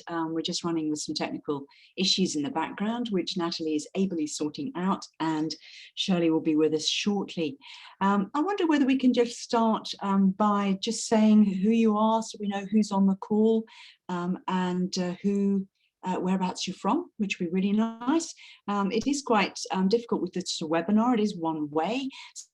we're just running with some technical issues in the background, which Natalie is ably sorting out, and Shirley will be with us shortly. I wonder whether we can just start by just saying who you are, so we know who's on the call, and whereabouts you're from, which would be really nice. It is quite difficult with this webinar. It is one way,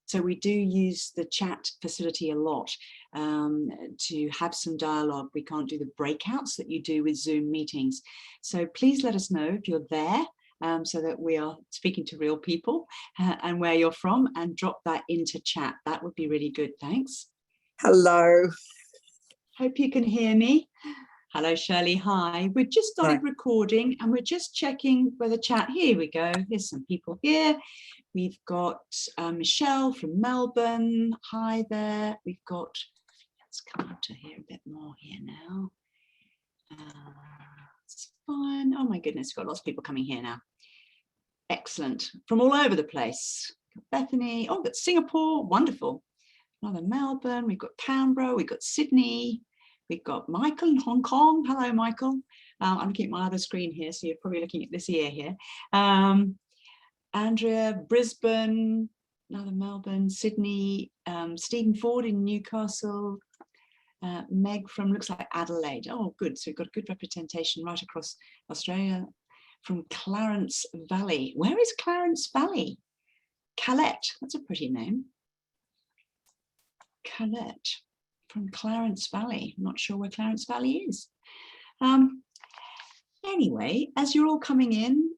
so we do use the chat facility a lot to have some dialogue. We can't do the breakouts that you do with Zoom meetings. So please let us know if you're there, so that we are speaking to real people, and where you're from, and drop that into chat. That would be really good. Thanks. Hello. Hope you can hear me. Hello, Shirley. Hi. We've just started recording, and we're just checking whether chat. Here we go. Here's some people here. We've got Michelle from Melbourne. Hi there. We've got, let's come up to here a bit more here now. It's fine. Oh my goodness, we've got lots of people coming here now. Excellent. From all over the place. Bethany. Oh, we've got Singapore. Wonderful. Another Melbourne. We've got Canberra. We've got Sydney. We've got Michael in Hong Kong. Hello, Michael. I'm looking at my other screen here, so you're probably looking at this ear here. Andrea, Brisbane, another Melbourne, Sydney, Stephen Ford in Newcastle, Meg from, looks like Adelaide. Oh, good. So we've got good representation right across Australia. From Clarence Valley. Where is Clarence Valley? Calette. That's a pretty name. Calette. From Clarence Valley. I'm not sure where Clarence Valley is. Anyway, as you're all coming in,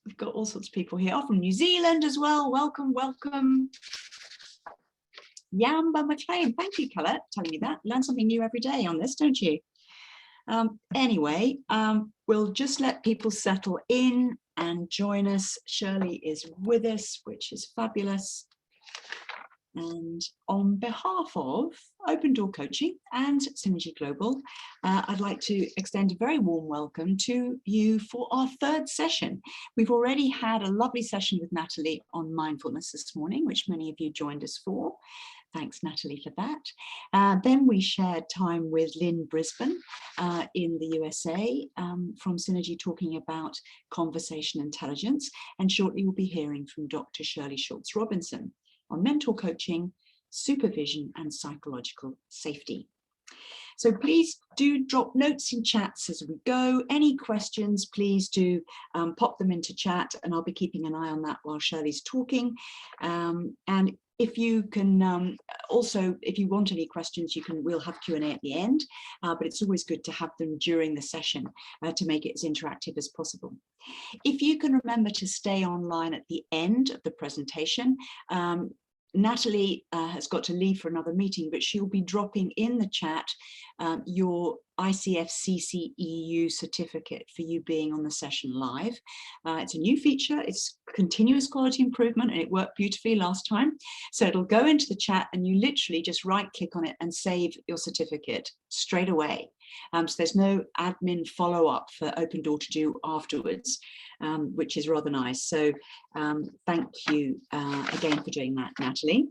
we've got all sorts of people here. Oh, from New Zealand as well. Welcome, welcome. Yamba McLean. Thank you, Colette, telling me that. Learn something new every day on this, don't you? Anyway, we'll just let people settle in and join us. Shirley is with us, which is fabulous. And on behalf of Open Door Coaching and Synergy Global, I'd like to extend a very warm welcome to you for our third session. We've already had a lovely session with Natalie on mindfulness this morning, which many of you joined us for. Thanks, Natalie, for that. Then we shared time with Lynn Brisbane in the USA from Synergy, talking about conversation intelligence. And shortly we'll be hearing from Dr. Shirley Schultz-Robinson on mentor coaching, supervision, and psychological safety. So please do drop notes in chats as we go. Any questions, please do pop them into chat, and I'll be keeping an eye on that while Shirley's talking. And if you can also, if you want any questions, we'll have Q&A at the end, but it's always good to have them during the session to make it as interactive as possible. If you can remember to stay online at the end of the presentation, Natalie has got to leave for another meeting, but she'll be dropping in the chat your ICF CCEU certificate for you being on the session live. It's a new feature, it's continuous quality improvement, and it worked beautifully last time. So it'll go into the chat and you literally just right click on it and save your certificate straight away. So there's no admin follow-up for Open Door to do afterwards, which is rather nice. So thank you again for doing that, Natalie.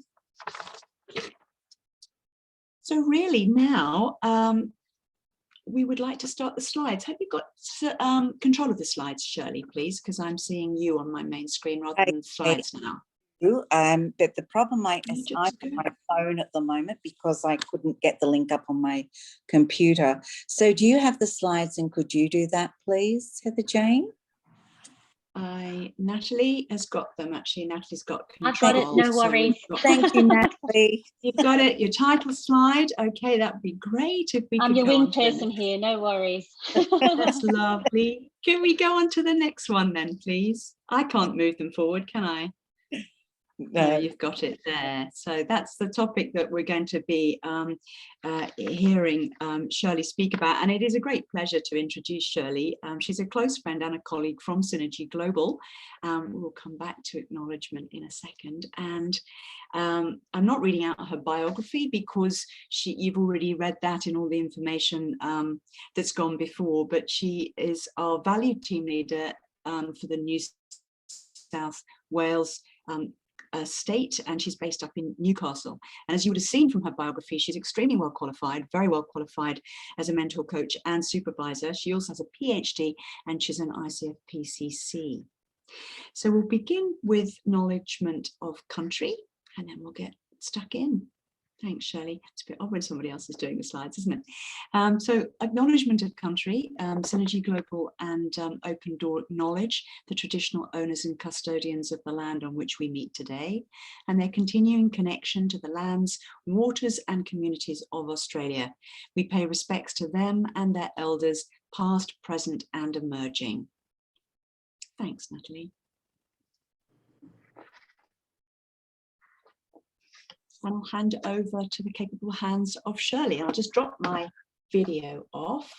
So really now, we would like to start the slides. Have you got control of the slides, Shirley, please? Because I'm seeing you on my main screen rather than slides now. But the problem is I'm on my phone at the moment because I couldn't get the link up on my computer. So do you have the slides, and could you do that, please, Heather Jane? Natalie has got them. Actually, Natalie's got control. I've got it, no worries. Thank you, Natalie. You've got it, your title slide. Okay, that would be great if we could. I'm your wing person here, no worries. That's lovely. Can we go on to the next one then, please? I can't move them forward, can I? No, you've got it there. So that's the topic that we're going to be hearing Shirley speak about. And it is a great pleasure to introduce Shirley. She's a close friend and a colleague from Synergy Global. We'll come back to acknowledgement in a second. And I'm not reading out her biography because you've already read that in all the information that's gone before, but she is our valued team leader for the New South Wales state, and she's based up in Newcastle. And as you would have seen from her biography, she's extremely well qualified, very well qualified as a mentor, coach and supervisor. She also has a PhD and she's an ICF PCC. So we'll begin with acknowledgement of country and then we'll get stuck in. Thanks, Shirley. It's a bit odd when somebody else is doing the slides, isn't it? So acknowledgement of country, Synergy Global and Open Door acknowledge the traditional owners and custodians of the land on which we meet today and their continuing connection to the lands, waters and communities of Australia. We pay respects to them and their elders, past, present and emerging. Thanks, Natalie. And I'll hand over to the capable hands of Shirley. I'll just drop my video off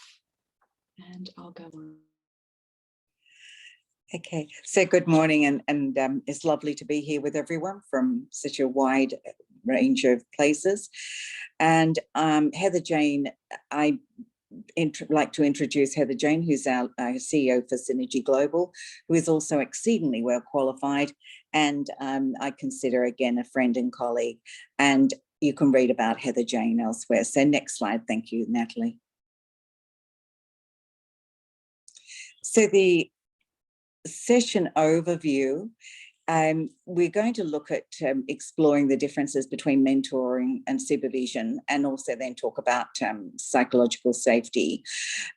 and I'll go on. Okay, so good morning, and it's lovely to be here with everyone from such a wide range of places. And Heather Jane, I like to introduce Heather Jane, who's our CEO for Synergy Global, who is also exceedingly well qualified, and I consider again a friend and colleague. And you can read about Heather Jane elsewhere. So next slide, thank you, Natalie. So the session overview, we're going to look at exploring the differences between mentoring and supervision, and also then talk about psychological safety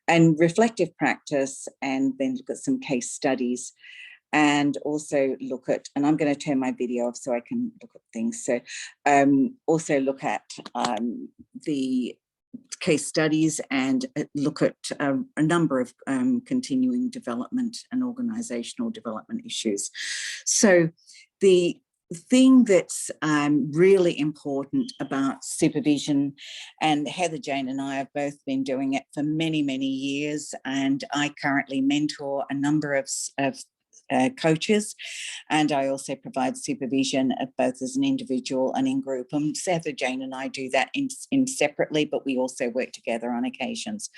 and reflective practice, and then look at some case studies, and also look at, and I'm going to turn my video off so I can look at things. So also look at the case studies and look at a number of continuing development and organisational development issues. So the thing that's really important about supervision, and Heather Jane and I have both been doing it for many, many years, and I currently mentor a number of coaches, and I also provide supervision both as an individual and in group. And Heather Jane and I do that in separately, but we also work together on occasions.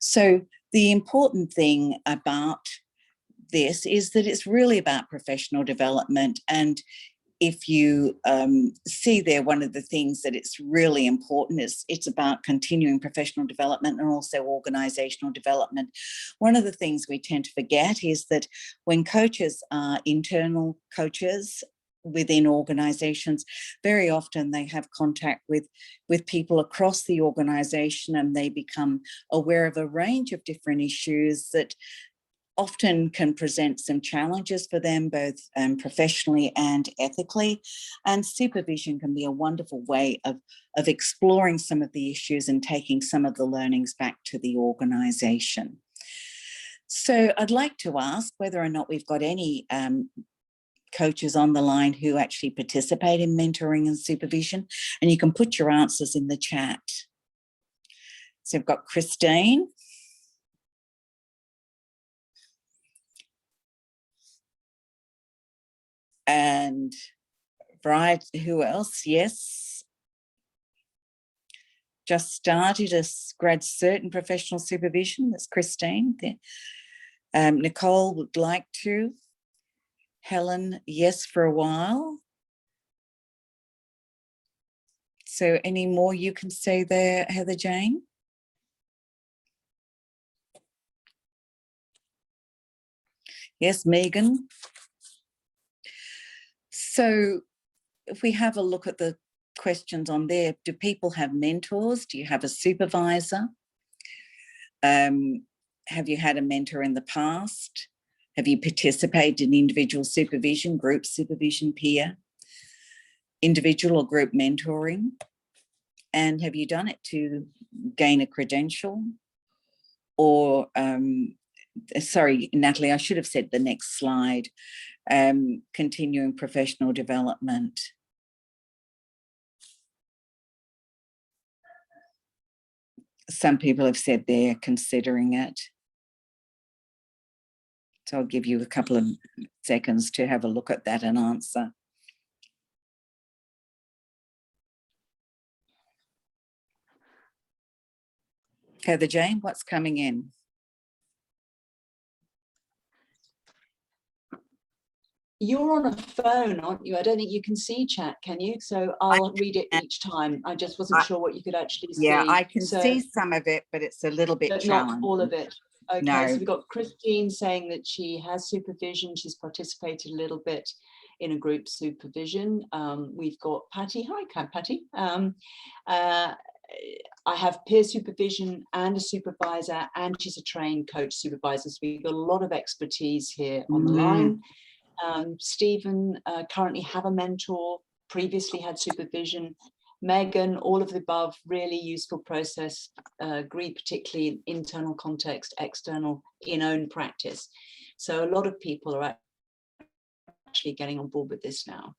So the important thing about this is that it's really about professional development. And if you see there, one of the things that it's really important is it's about continuing professional development and also organisational development. One of the things we tend to forget is that when coaches are internal coaches within organisations, very often they have contact with people across the organisation, and they become aware of a range of different issues that often can present some challenges for them, both professionally and ethically. And supervision can be a wonderful way of exploring some of the issues and taking some of the learnings back to the organisation. So I'd like to ask whether or not we've got any coaches on the line who actually participate in mentoring and supervision, and you can put your answers in the chat. So we've got Christine. And right, who else? Yes. Just started a grad cert in professional supervision. That's Christine. Nicole would like to. Helen, yes, for a while. So any more you can say there, Heather Jane? Yes, Megan. So if we have a look at the questions on there, do people have mentors? Do you have a supervisor? Have you had a mentor in the past? Have you participated in individual supervision, group supervision, peer, individual or group mentoring? And have you done it to gain a credential? Or, sorry, Natalie, I should have said the next slide. Continuing professional development. Some people have said they're considering it. So I'll give you a couple of seconds to have a look at that and answer. Heather Jane, what's coming in? you're on a phone, aren't you? I don't think you can see chat, can you? So I'll read it each time. I just wasn't sure what you could actually see. Yeah, I can So, see some of it, but it's a little bit but challenging. not all of it. Okay, No. so we've got Christine saying that she has supervision. She's participated a little bit in a group supervision. We've got Patty. Hi, Patty. I have peer supervision and a supervisor, and she's a trained coach supervisor. So we've got a lot of expertise here on the line. Stephen currently have a mentor, previously had supervision. Megan, all of the above, really useful process, agree particularly in internal context, external, in own practice. So a lot of people are actually getting on board with this now.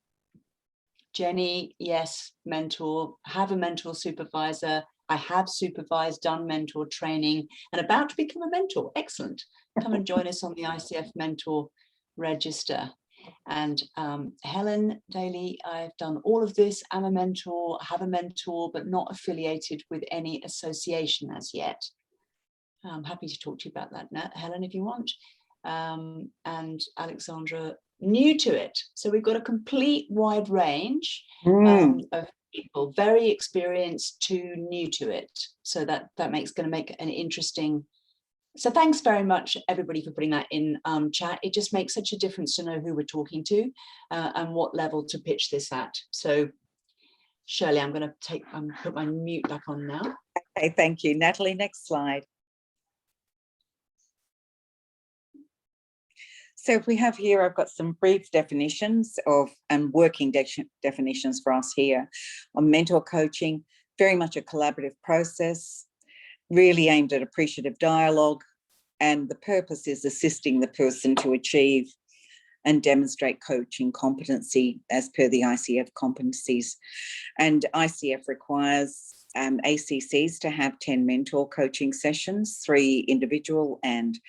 Jenny, yes, mentor, have a mentor supervisor. I have supervised, done mentor training, and about to become a mentor. Excellent. Come and join us on the ICF mentor register. And Helen Daly, I've done all of this. I'm a mentor, have a mentor, but not affiliated with any association as yet. I'm happy to talk to you about that, Helen, if you want. And Alexandra, new to it. So we've got a complete wide range of people, very experienced to new to it. So that makes going to make an interesting. So thanks very much, everybody, for putting that in chat. It just makes such a difference to know who we're talking to and what level to pitch this at. So Shirley, I'm going to put my mute back on now. Okay, thank you. Natalie, next slide. So if we have here, I've got some brief definitions of working definitions for us here on mentor coaching, very much a collaborative process, really aimed at appreciative dialogue, and the purpose is assisting the person to achieve and demonstrate coaching competency as per the ICF competencies. And ICF requires ACCs to have 10 mentor coaching sessions, 3 individual, and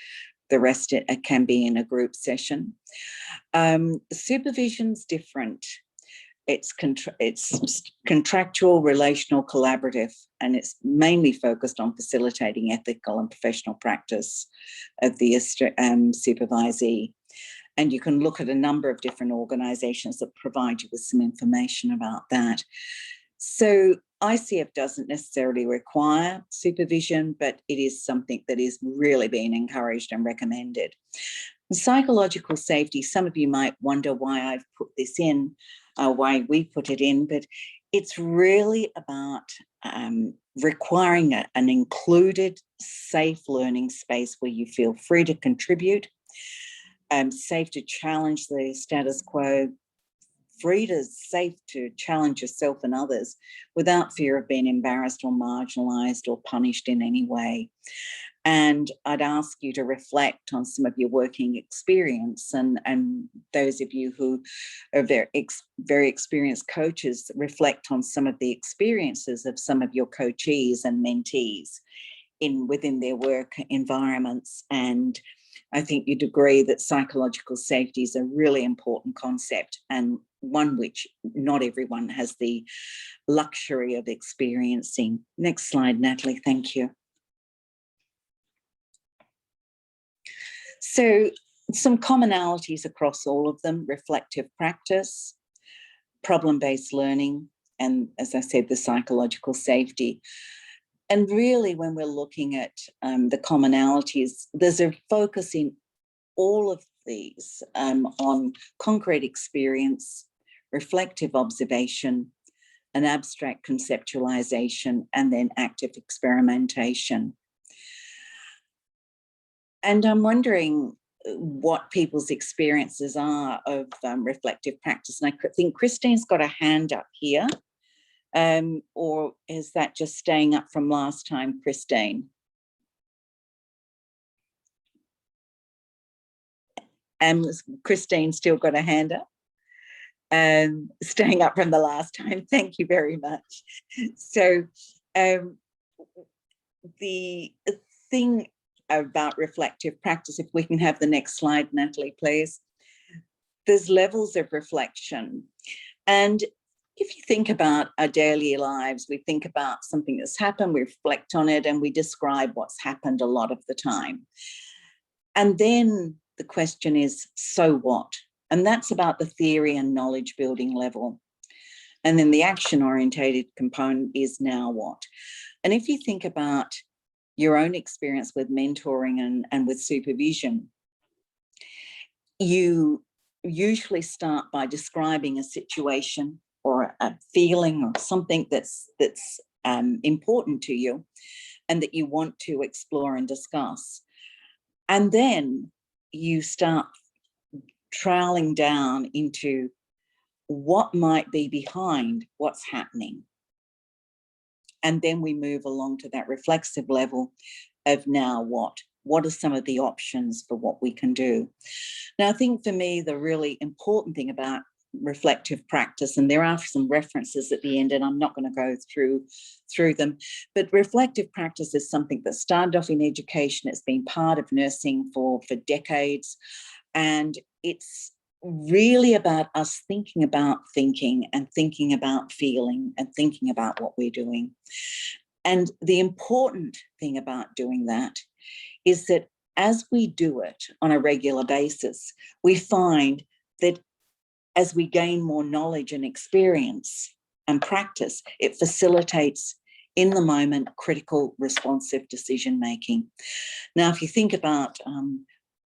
the rest can be in a group session. Supervision's different. It's contractual, relational, collaborative, and it's mainly focused on facilitating ethical and professional practice of the supervisee. And you can look at a number of different organisations that provide you with some information about that. So ICF doesn't necessarily require supervision, but it is something that is really being encouraged and recommended. Psychological safety, some of you might wonder why I've put this in, why we put it in, but it's really about requiring an included, safe learning space where you feel free to contribute, safe to challenge the status quo, safe to challenge yourself and others without fear of being embarrassed or marginalised or punished in any way. And I'd ask you to reflect on some of your working experience, and those of you who are very experienced coaches, reflect on some of the experiences of some of your coachees and mentees within their work environments. And I think you'd agree that psychological safety is a really important concept, and one which not everyone has the luxury of experiencing. Next slide, Natalie, thank you. So some commonalities across all of them: reflective practice, problem-based learning, and as I said, the psychological safety. And really, when we're looking at the commonalities, there's a focus in all of these on concrete experience, reflective observation, an abstract conceptualization, and then active experimentation. And I'm wondering what people's experiences are of reflective practice. And I think Christine's got a hand up here. Or is that just staying up from last time, Christine? And Christine still got a hand up? Staying up from the last time. Thank you very much. So the thing about reflective practice, if we can have the next slide, Natalie, please. There's levels of reflection. And if you think about our daily lives, we think about something that's happened, we reflect on it, and we describe what's happened a lot of the time. And then the question is, so what? And that's about the theory and knowledge building level. And then the action orientated component is now what? And if you think about your own experience with mentoring and with supervision, you usually start by describing a situation or a feeling or something that's important to you and that you want to explore and discuss. And then you start troweling down into what might be behind what's happening. And then we move along to that reflexive level of now what? What are some of the options for what we can do? Now, I think for me, the really important thing about reflective practice, and there are some references at the end, and I'm not going to go through them, but reflective practice is something that started off in education. It's been part of nursing for decades, and it's really about us thinking about thinking and thinking about feeling and thinking about what we're doing. And the important thing about doing that is that as we do it on a regular basis, we find that as we gain more knowledge and experience and practice, it facilitates in the moment critical responsive decision making. Now, if you think about,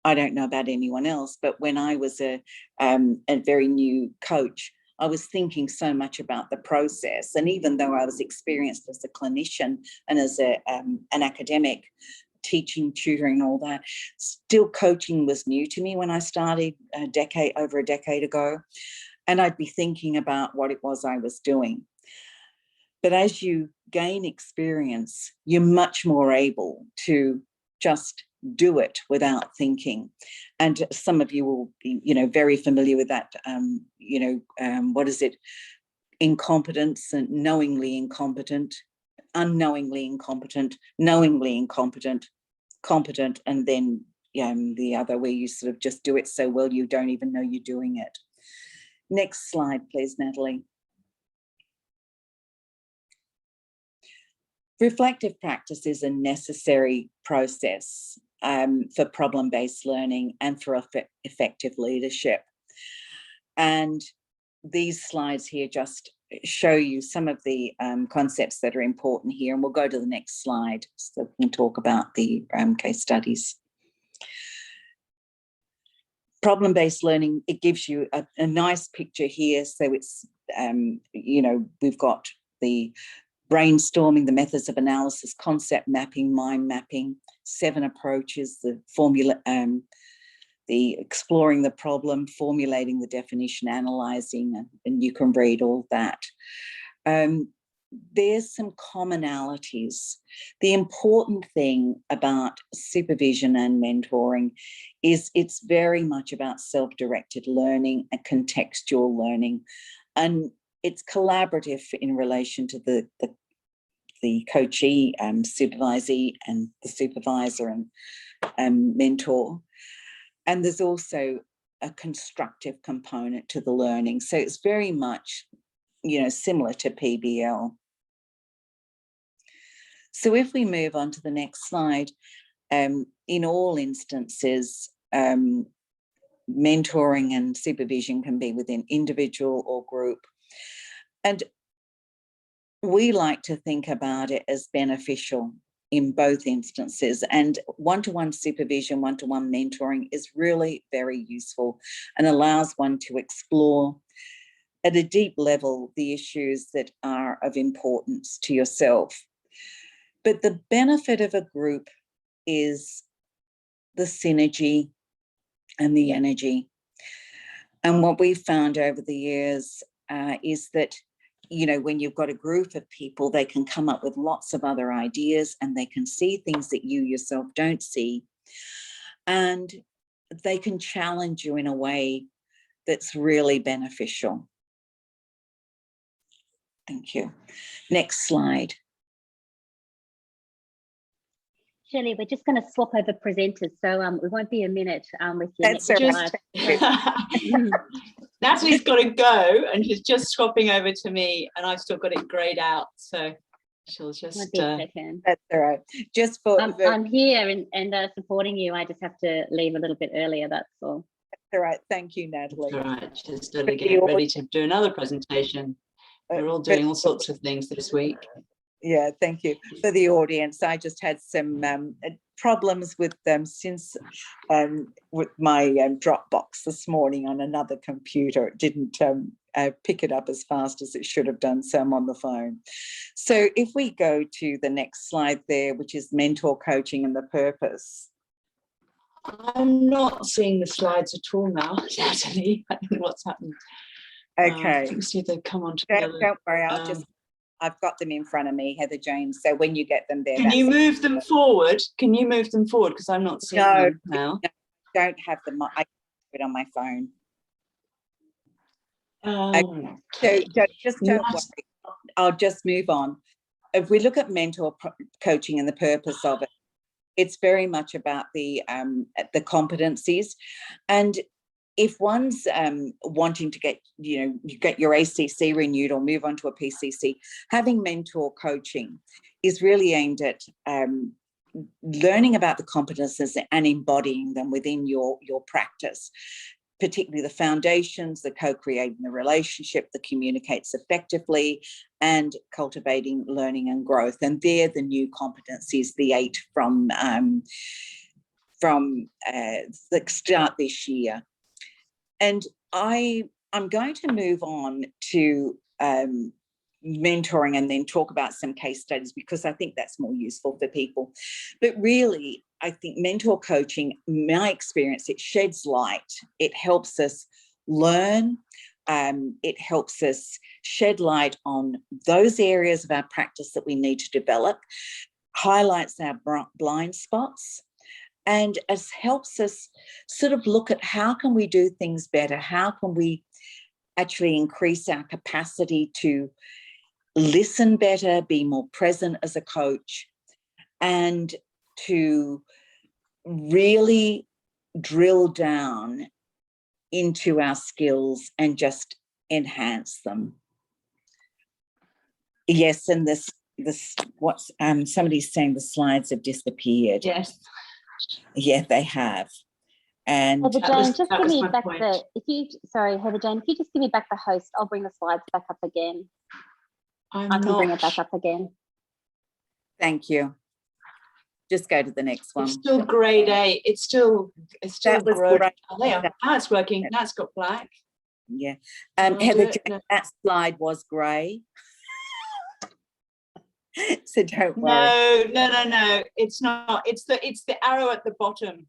I don't know about anyone else, but when I was a very new coach, I was thinking so much about the process. And even though I was experienced as a clinician and as an academic, teaching, tutoring, all that, still coaching was new to me when I started over a decade ago. And I'd be thinking about what it was I was doing. But as you gain experience, you're much more able to just do it without thinking. And some of you will be, very familiar with that, what is it? Incompetence and knowingly incompetent, unknowingly incompetent, knowingly incompetent, competent, and then the other where you sort of just do it so well you don't even know you're doing it. Next slide, please, Natalie. Reflective practice is a necessary process for problem-based learning and for effective leadership. And these slides here just show you some of the concepts that are important here, and we'll go to the next slide so we can talk about the case studies. Problem-based learning, it gives you a nice picture here. So it's, we've got the brainstorming, the methods of analysis, concept mapping, mind mapping, 7 approaches, the formula, the exploring the problem, formulating the definition, analysing, and you can read all that. There's some commonalities. The important thing about supervision and mentoring is it's very much about self-directed learning and contextual learning. And it's collaborative in relation to the coachee, supervisee, and the supervisor and mentor. And there's also a constructive component to the learning. So it's very much, similar to PBL. So if we move on to the next slide, in all instances, mentoring and supervision can be within individual or group. And we like to think about it as beneficial in both instances, and one-to-one supervision, one-to-one mentoring is really very useful and allows one to explore at a deep level the issues that are of importance to yourself. But the benefit of a group is the synergy and the energy. And what we've found over the years is that, when you've got a group of people, they can come up with lots of other ideas and they can see things that you yourself don't see. And they can challenge you in a way that's really beneficial. Thank you. Next slide. Shirley, we're just going to swap over presenters, so it won't be a minute with your That's next slide. Natalie's got to go, and she's just swapping over to me, and I've still got it grayed out, so she'll just. That's all right. Just for I'm here and supporting you. I just have to leave a little bit earlier. That's all. all right. Thank you, Natalie. All right, just getting ready to do another presentation. We're all doing all sorts of things this week. Yeah, thank you. For the audience, I just had some problems with them since with my Dropbox this morning on another computer. It didn't pick it up as fast as it should have done, so I'm on the phone. So if we go to the next slide there, which is mentor coaching and the purpose. I'm not seeing the slides at all now, Natalie. I don't know what's happened. Okay. Let's see if they've come on together. Don't worry, I've got them in front of me, Heather Jane. So when you get them there, can you move them forward? Can you move them forward? Because I'm not seeing them now. No, don't have them. I have it on my phone. So don't worry. I'll just move on. If we look at mentor coaching and the purpose of it, it's very much about the competencies. And if one's wanting to get, you get your ACC renewed or move on to a PCC, having mentor coaching is really aimed at learning about the competences and embodying them within your practice, particularly the foundations, the co-creating the relationship, that communicates effectively, and cultivating learning and growth. And they're the new competencies, the 8 from the start this year. And I'm going to move on to mentoring and then talk about some case studies, because I think that's more useful for people. But really, I think mentor coaching, my experience, it sheds light. It helps us learn. It helps us shed light on those areas of our practice that we need to develop, highlights our blind spots, and it helps us sort of look at how can we do things better? How can we actually increase our capacity to listen better, be more present as a coach, and to really drill down into our skills and just enhance them. Yes, and this what's somebody's saying the slides have disappeared. Yes. Yeah, they have. And Heather Jane, just give me back point. Heather Jane, if you just give me back the host, I'll bring the slides back up again. I can bring it back up again. Thank you. Just go to the next one. It's still grade 8. It's still that was grade. great. Oh, there. Now it's working. Now it's got black. Yeah. Heather Jane, that slide was grey. So don't worry. No. It's not. It's the arrow at the bottom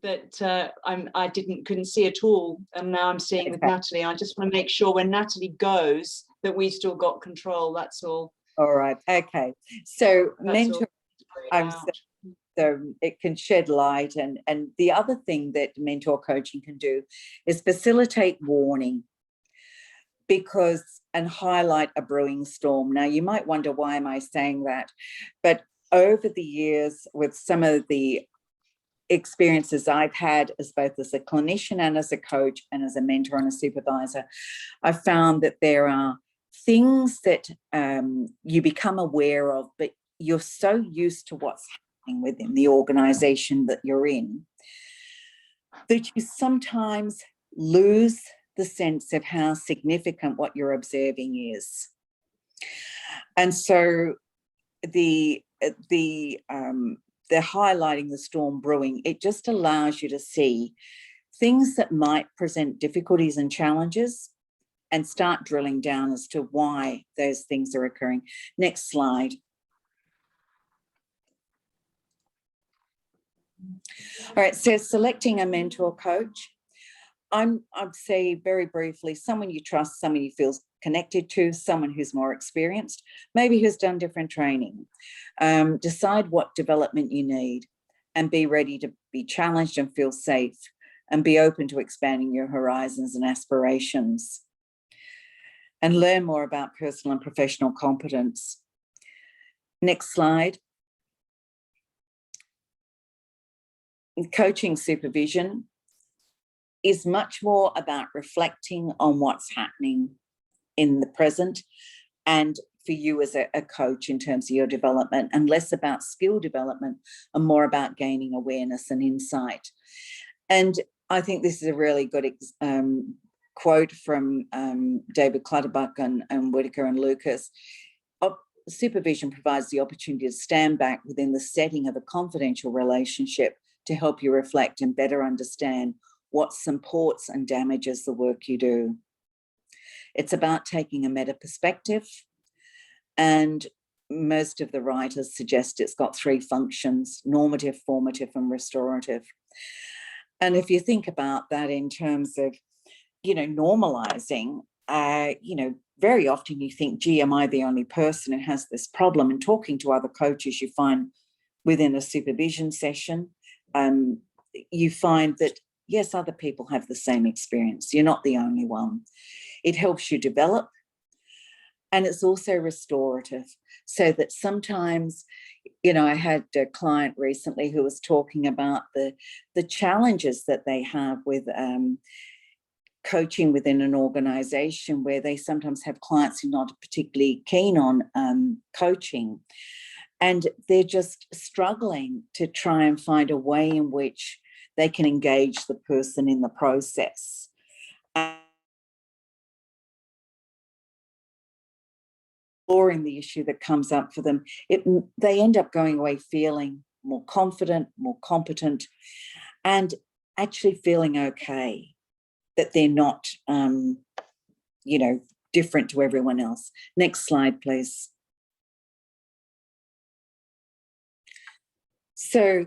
that I couldn't see at all, and now I'm seeing with Natalie. I just want to make sure when Natalie goes that we still got control. That's all. All right. Okay. So mentor. So it can shed light, and the other thing that mentor coaching can do is facilitate warning, and highlight a brewing storm. Now you might wonder, why am I saying that? But over the years, with some of the experiences I've had as both as a clinician and as a coach and as a mentor and a supervisor, I've found that there are things that you become aware of, but you're so used to what's happening within the organisation that you're in that you sometimes lose the sense of how significant what you're observing is. And so the highlighting the storm brewing, it just allows you to see things that might present difficulties and challenges and start drilling down as to why those things are occurring. Next slide. All right, so selecting a mentor coach. I'd say very briefly, someone you trust, someone you feel connected to, someone who's more experienced, maybe who's done different training. Decide what development you need and be ready to be challenged and feel safe, and be open to expanding your horizons and aspirations, and learn more about personal and professional competence. Next slide. Coaching supervision is much more about reflecting on what's happening in the present and for you as a coach in terms of your development, and less about skill development and more about gaining awareness and insight. And I think this is a really good quote from David Clutterbuck and Whitaker and Lucas. Supervision provides the opportunity to stand back within the setting of a confidential relationship to help you reflect and better understand what supports and damages the work you do. It's about taking a meta perspective, and most of the writers suggest it's got three functions: normative, formative, and restorative. And if you think about that in terms of, normalizing, very often you think, gee, am I the only person who has this problem? And talking to other coaches, you find within a supervision session, you find that, yes, other people have the same experience. You're not the only one. It helps you develop. And it's also restorative, so that sometimes, I had a client recently who was talking about the challenges that they have with coaching within an organization, where they sometimes have clients who are not particularly keen on coaching, and they're just struggling to try and find a way in which they can engage the person in the process. Exploring the issue that comes up for them, they end up going away feeling more confident, more competent, and actually feeling okay that they're not, different to everyone else. Next slide, please. So,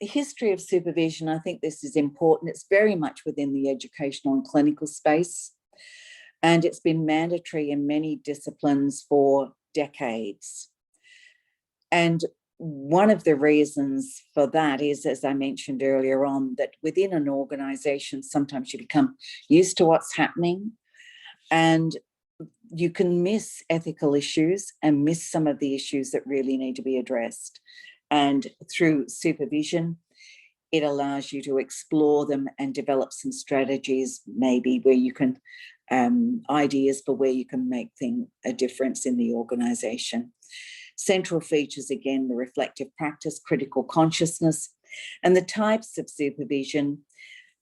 the history of supervision, I think this is important. It's very much within the educational and clinical space, and it's been mandatory in many disciplines for decades. And one of the reasons for that is, as I mentioned earlier on, that within an organisation, sometimes you become used to what's happening, and you can miss ethical issues and miss some of the issues that really need to be addressed. And through supervision, it allows you to explore them and develop some strategies, maybe where you can, ideas for where you can make a difference in the organisation. Central features, again, the reflective practice, critical consciousness, and the types of supervision: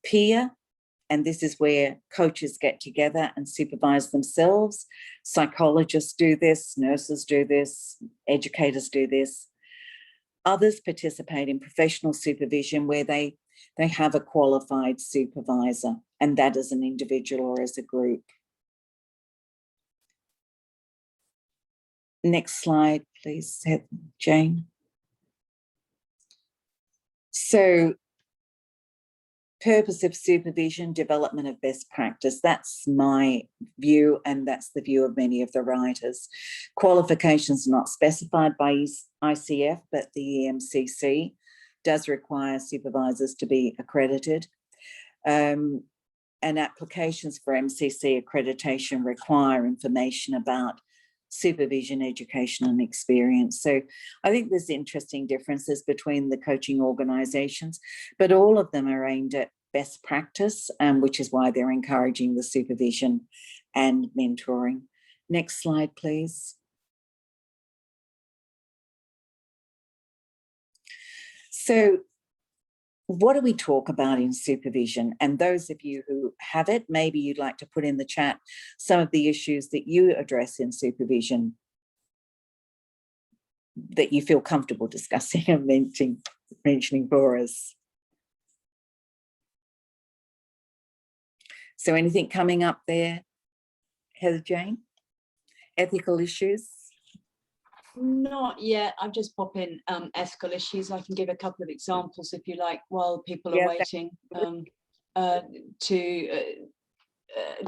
peer, and this is where coaches get together and supervise themselves. Psychologists do this, nurses do this, educators do this. Others participate in professional supervision, where they have a qualified supervisor, and that as an individual or as a group. Next slide, please, Jane. So, purpose of supervision, development of best practice. That's my view, and that's the view of many of the writers. Qualifications are not specified by ICF, but the EMCC does require supervisors to be accredited. And applications for MCC accreditation require information about supervision, education, and experience. So I think there's interesting differences between the coaching organisations, but all of them are aimed at best practice, which is why they're encouraging the supervision and mentoring. Next slide, please. So what do we talk about in supervision? And those of you who have it, maybe you'd like to put in the chat some of the issues that you address in supervision that you feel comfortable discussing and mentioning for us. So anything coming up there, Heather Jane? Ethical issues? Not yet. I'll just pop in ethical issues. I can give a couple of examples if you like, while people are waiting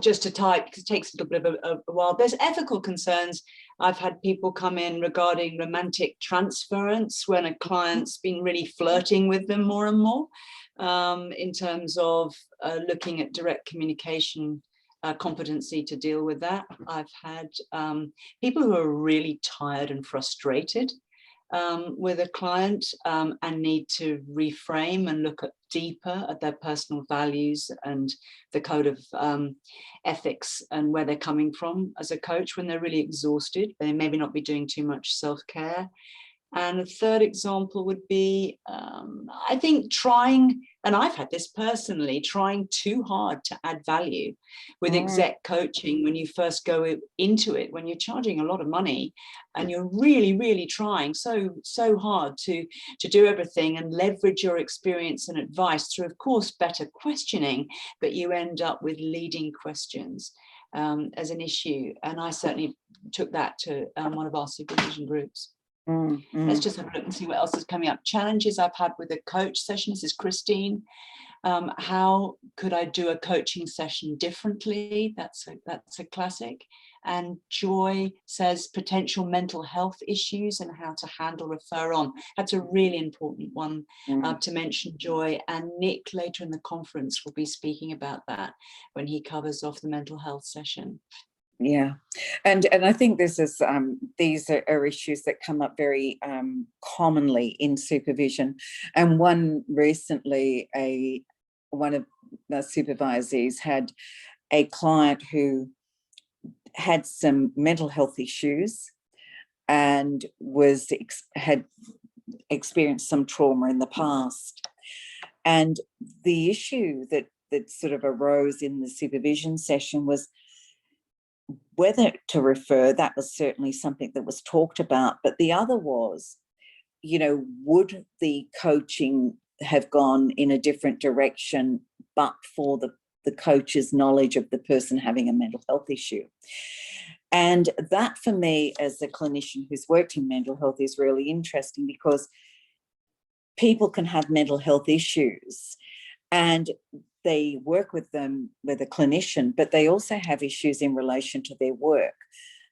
just to type, because it takes a little bit of a while. There's ethical concerns. I've had people come in regarding romantic transference when a client's been really flirting with them more and more, in terms of looking at direct communication competency to deal with that. I've had people who are really tired and frustrated with a client and need to reframe and look deeper at their personal values and the code of ethics and where they're coming from as a coach when they're really exhausted. They maybe not be doing too much self-care. And a third example would be, I think trying, and I've had this personally, trying too hard to add value with exec coaching when you first go into it, when you're charging a lot of money and you're really, really trying so hard to do everything and leverage your experience and advice through, of course, better questioning, but you end up with leading questions as an issue. And I certainly took that to one of our supervision groups. Let's just have a look and see what else is coming up. Challenges I've had with a coach session. This is Christine. How could I do a coaching session differently? That's a classic. And Joy says potential mental health issues and how to handle refer on. That's a really important one to mention, Joy. And Nick later in the conference will be speaking about that when he covers off the mental health session. Yeah, and I think this is these are issues that come up very commonly in supervision. And one recently, one of the supervisees had a client who had some mental health issues and had experienced some trauma in the past. And the issue that sort of arose in the supervision session was whether to refer. That was certainly something that was talked about, but the other was, would the coaching have gone in a different direction but for the coach's knowledge of the person having a mental health issue? And that, for me, as a clinician who's worked in mental health, is really interesting, because people can have mental health issues and they work with them with a clinician, but they also have issues in relation to their work.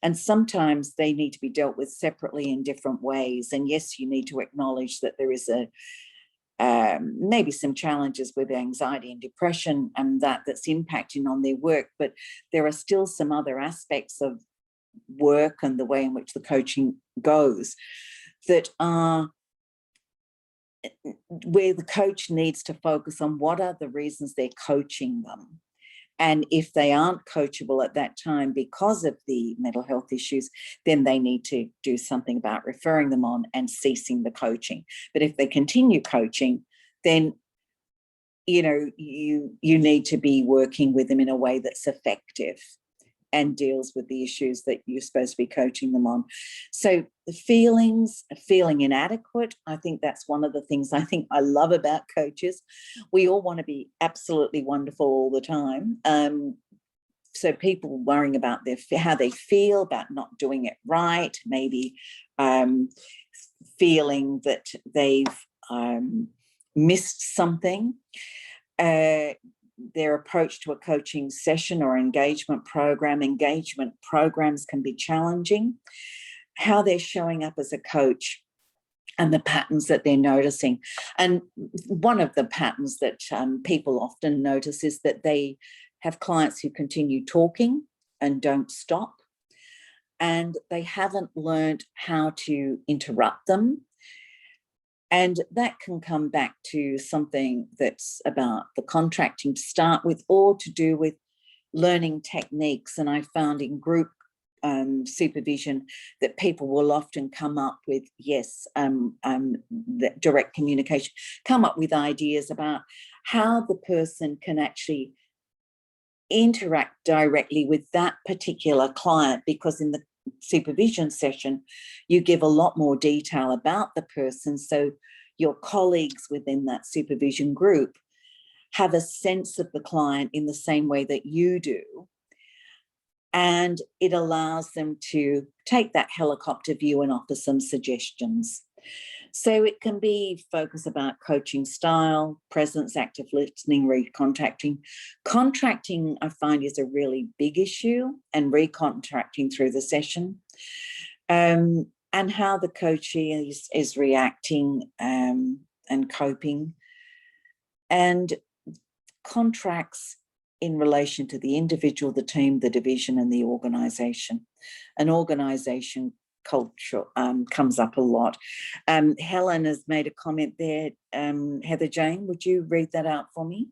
And sometimes they need to be dealt with separately in different ways. And yes, you need to acknowledge that there is maybe some challenges with anxiety and depression and that's impacting on their work, but there are still some other aspects of work and the way in which the coaching goes that are where the coach needs to focus on what are the reasons they're coaching them. And if they aren't coachable at that time because of the mental health issues, then they need to do something about referring them on and ceasing the coaching. But if they continue coaching, then you need to be working with them in a way that's effective and deals with the issues that you're supposed to be coaching them on. So the feeling inadequate, I think that's one of the things I love about coaches. We all want to be absolutely wonderful all the time. So people worrying about how they feel about not doing it right, maybe feeling that they've missed something. Their approach to a coaching session or engagement programs can be challenging. How they're showing up as a coach and the patterns that they're noticing. And one of the patterns that people often notice is that they have clients who continue talking and don't stop, and they haven't learned how to interrupt them. And that can come back to something that's about the contracting to start with, or to do with learning techniques. And I found in group supervision that people will often come up with, that direct communication, come up with ideas about how the person can actually interact directly with that particular client, because in the supervision session you give a lot more detail about the person, so your colleagues within that supervision group have a sense of the client in the same way that you do, and it allows them to take that helicopter view and offer some suggestions. So it can be focus about coaching style, presence, active listening, recontracting. Contracting, I find, is a really big issue, and recontracting through the session, and how the coachee is reacting and coping, and contracts in relation to the individual, the team, the division, and the organisation. An organisation culture comes up a lot. Helen has made a comment there. Heather Jane, would you read that out for me?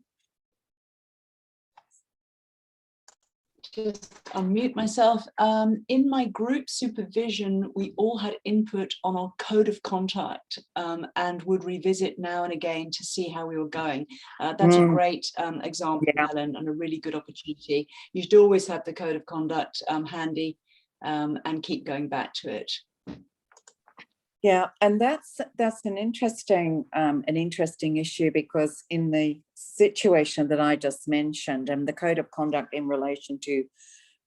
just unmute myself. In my group supervision, we all had input on our code of conduct and would revisit now and again to see how we were going. That's a great example, Helen, and a really good opportunity. You should always have the code of conduct handy and keep going back to it. Yeah, and that's an interesting issue, because in the situation that I just mentioned, and the code of conduct in relation to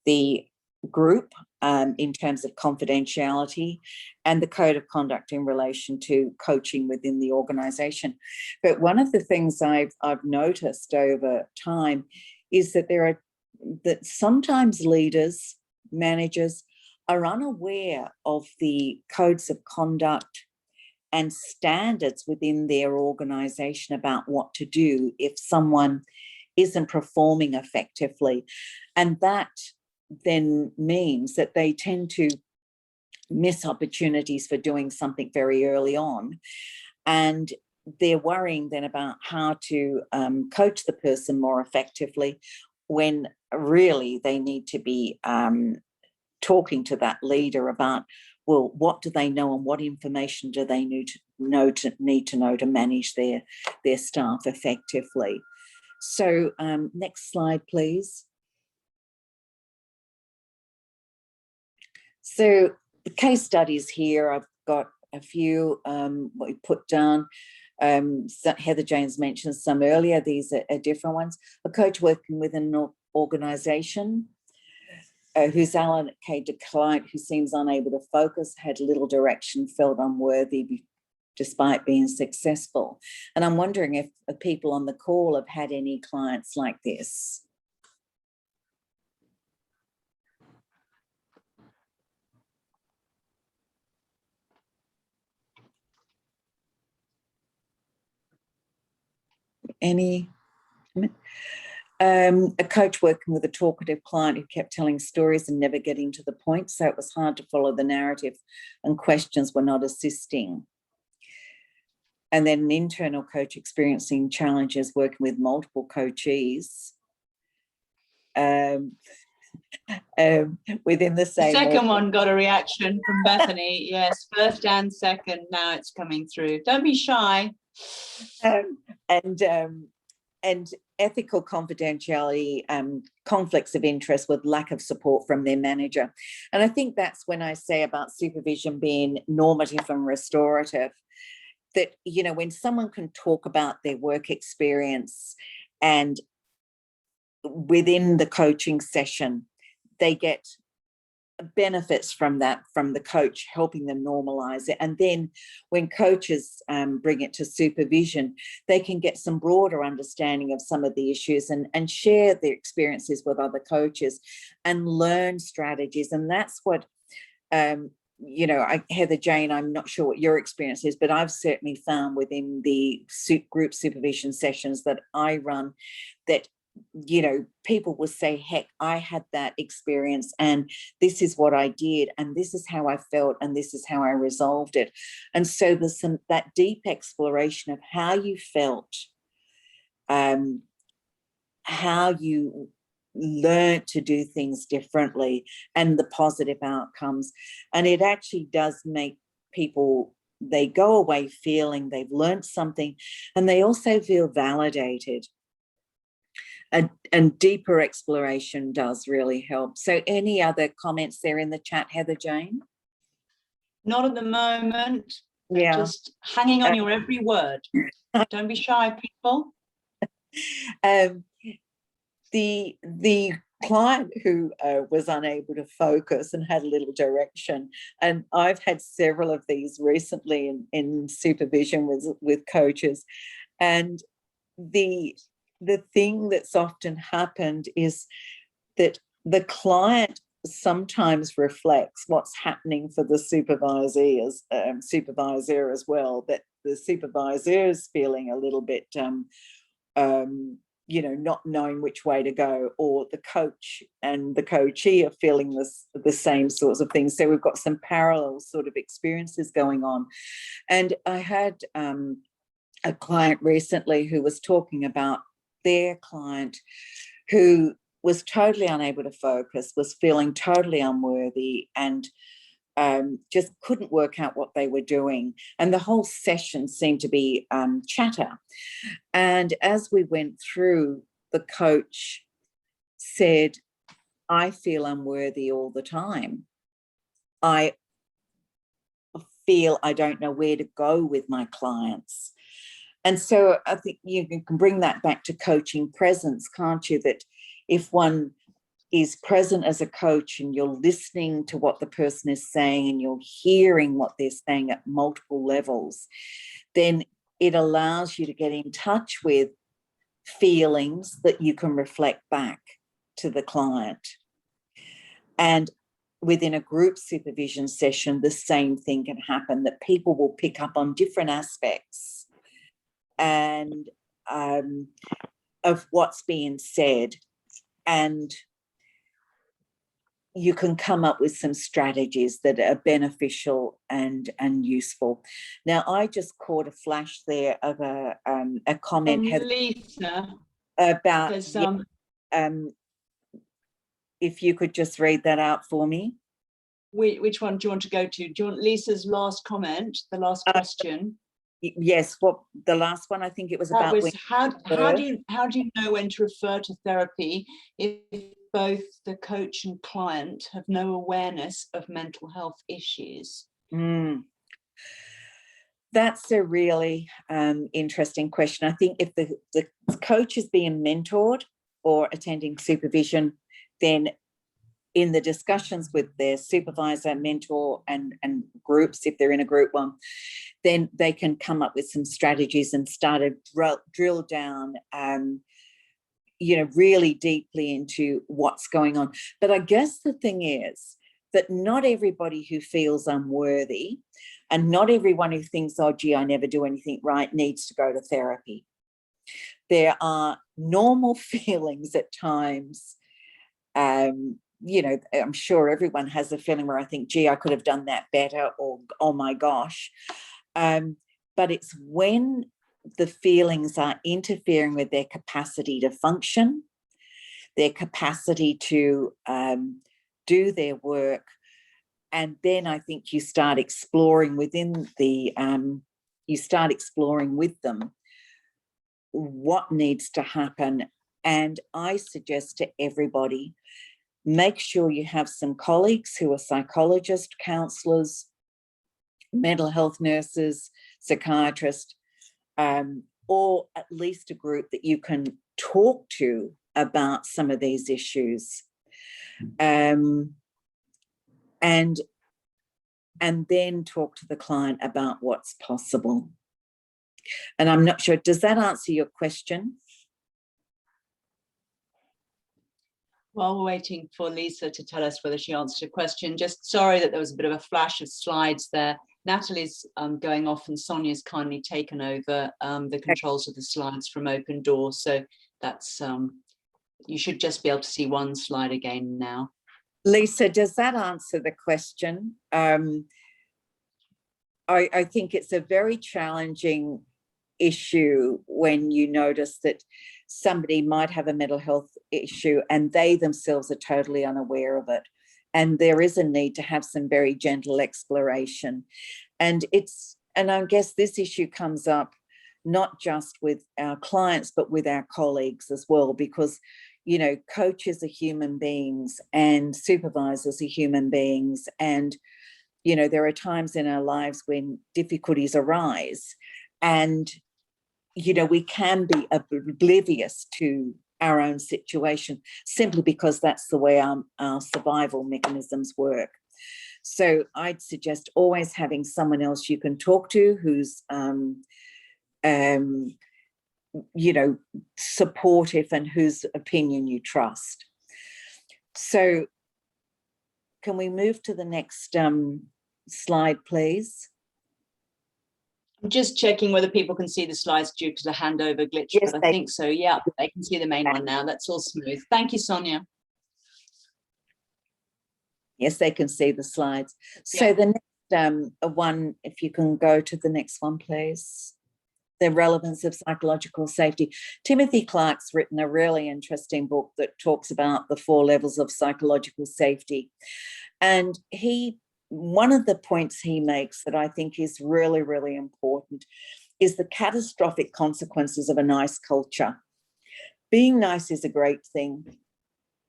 the group in terms of confidentiality, and the code of conduct in relation to coaching within the organisation. But one of the things I've noticed over time is that that sometimes leaders, managers, are unaware of the codes of conduct and standards within their organisation about what to do if someone isn't performing effectively. And that then means that they tend to miss opportunities for doing something very early on. And they're worrying then about how to coach the person more effectively, when really they need to be talking to that leader about, well, what do they know and what information do they need to know to manage their staff effectively. So next slide, please. So the case studies here, I've got a few what we put down. Heather Jane's mentioned some earlier. These are different ones. A coach working with an organisation who's allocated a client who seems unable to focus, had little direction, felt unworthy despite being successful. And I'm wondering if people on the call have had any clients like this. Any? A coach working with a talkative client who kept telling stories and never getting to the point, so it was hard to follow the narrative and questions were not assisting. And then an internal coach experiencing challenges working with multiple coachees within the same. The second one got a reaction from Bethany. Yes, first and second, now it's coming through. Don't be shy. And ethical confidentiality, conflicts of interest with lack of support from their manager. And I think that's when I say about supervision being normative and restorative, that, you know, when someone can talk about their work experience and within the coaching session, they get benefits from that, from the coach helping them normalize it. And then when coaches bring it to supervision, they can get some broader understanding of some of the issues and share their experiences with other coaches and learn strategies. And that's what, you know, Heather Jane, I'm not sure what your experience is, but I've certainly found within the group supervision sessions that I run that, you know, people will say, heck, I had that experience and this is what I did and this is how I felt and this is how I resolved it. And so there's that deep exploration of how you felt, how you learned to do things differently and the positive outcomes. And it actually does make people, they go away feeling they've learned something and they also feel validated. And deeper exploration does really help. So any other comments there in the chat, Heather Jane? Not at the moment. Yeah. Just hanging on your every word. Don't be shy, people. The client who was unable to focus and had a little direction, and I've had several of these recently in supervision with coaches, and the thing that's often happened is that the client sometimes reflects what's happening for the supervisor as well, that the supervisor is feeling a little bit you know, not knowing which way to go, or the coach and the coachee are feeling the same sorts of things. So we've got some parallel sort of experiences going on. And I had a client recently who was talking about their client who was totally unable to focus, was feeling totally unworthy, and just couldn't work out what they were doing. And the whole session seemed to be chatter. And as we went through, the coach said, I feel unworthy all the time. I feel I don't know where to go with my clients. And so I think you can bring that back to coaching presence, can't you? That if one is present as a coach and you're listening to what the person is saying and you're hearing what they're saying at multiple levels, then it allows you to get in touch with feelings that you can reflect back to the client. And within a group supervision session, the same thing can happen, that people will pick up on different aspects and of what's being said, and you can come up with some strategies that are beneficial and useful. Now, I just caught a flash there of a comment, Lisa, about if you could just read that out for me. Which one do you want to go to? Do you want Lisa's last comment, the last question? Yes, well, the last one, I think it was that about was how do you know when to refer to therapy if both the coach and client have no awareness of mental health issues? That's a really interesting question. I think if the coach is being mentored or attending supervision, then in the discussions with their supervisor, mentor, and groups, if they're in a group one, then they can come up with some strategies and start to drill down, really deeply into what's going on. But I guess the thing is that not everybody who feels unworthy and not everyone who thinks, oh, gee, I never do anything right, needs to go to therapy. There are normal feelings at times. I'm sure everyone has a feeling where I think, gee, I could have done that better, or, oh my gosh. But it's when the feelings are interfering with their capacity to function, their capacity to do their work. And then I think you start exploring within with them what needs to happen. And I suggest to everybody, make sure you have some colleagues who are psychologists, counsellors, mental health nurses, psychiatrists, or at least a group that you can talk to about some of these issues. And then talk to the client about what's possible. And I'm not sure, does that answer your question? While we're waiting for Lisa to tell us whether she answered your question, just sorry that there was a bit of a flash of slides there. Natalie's going off and Sonia's kindly taken over the controls of the slides from Open Door. So that's, you should just be able to see one slide again now. Lisa, does that answer the question? I think it's a very challenging issue when you notice that somebody might have a mental health issue and they themselves are totally unaware of it. And there is a need to have some very gentle exploration. And I guess this issue comes up not just with our clients, but with our colleagues as well, because, coaches are human beings and supervisors are human beings. And, there are times in our lives when difficulties arise and, we can be oblivious to our own situation simply because that's the way our survival mechanisms work. So I'd suggest always having someone else you can talk to who's, supportive and whose opinion you trust. So can we move to the next slide, please? I'm just checking whether people can see the slides due to the handover glitch, yes, but I think so. Yeah, they can see the main one now. That's all smooth. Thank you, Sonia. Yes, they can see the slides. So the next one, if you can go to the next one, please. the relevance of psychological safety. Timothy Clark's written a really interesting book that talks about the 4 levels of psychological safety. And one of the points he makes that I think is really, really important is the catastrophic consequences of a nice culture. Being nice is a great thing,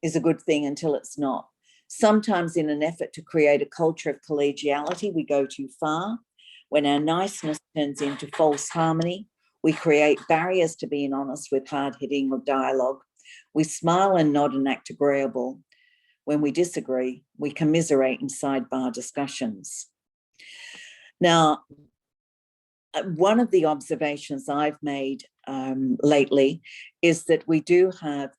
is a good thing until it's not. Sometimes in an effort to create a culture of collegiality, we go too far. When our niceness turns into false harmony, we create barriers to being honest with hard-hitting dialogue. We smile and nod and act agreeable. When we disagree, we commiserate in sidebar discussions. Now, one of the observations I've made lately is that we do have,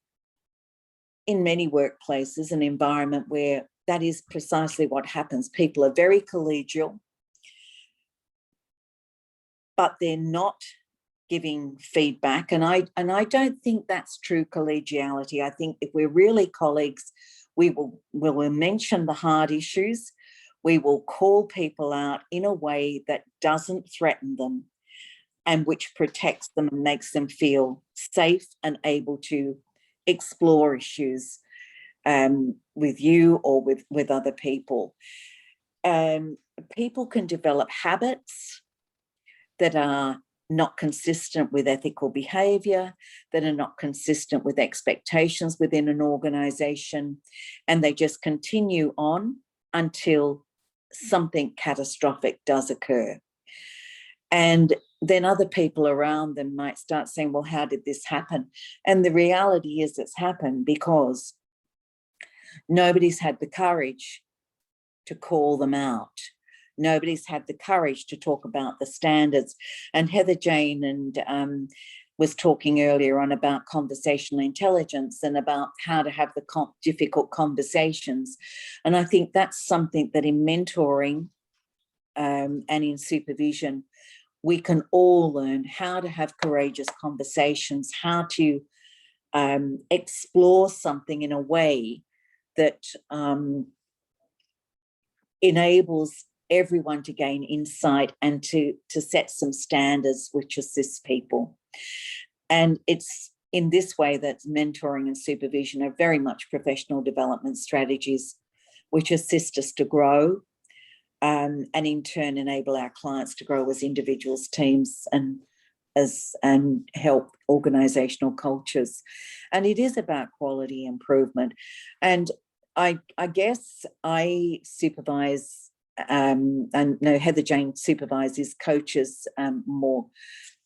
in many workplaces, an environment where that is precisely what happens. People are very collegial, but they're not giving feedback. And I don't think that's true collegiality. I think if we're really colleagues, we will mention the hard issues. We will call people out in a way that doesn't threaten them and which protects them and makes them feel safe and able to explore issues with you or with other people. People can develop habits that are not consistent with ethical behaviour, that are not consistent with expectations within an organisation, and they just continue on until something catastrophic does occur. And then other people around them might start saying, well, how did this happen? And the reality is it's happened because nobody's had the courage to call them out. Nobody's had the courage to talk about the standards. And Heather Jane was talking earlier on about conversational intelligence and about how to have the difficult conversations. And I think that's something that in mentoring and in supervision, we can all learn how to have courageous conversations, how to explore something in a way that enables everyone to gain insight and to set some standards which assist people. And it's in this way that mentoring and supervision are very much professional development strategies which assist us to grow and in turn enable our clients to grow as individuals, teams, and help organisational cultures. And it is about quality improvement. And I guess I supervise, and no, Heather Jane supervises coaches more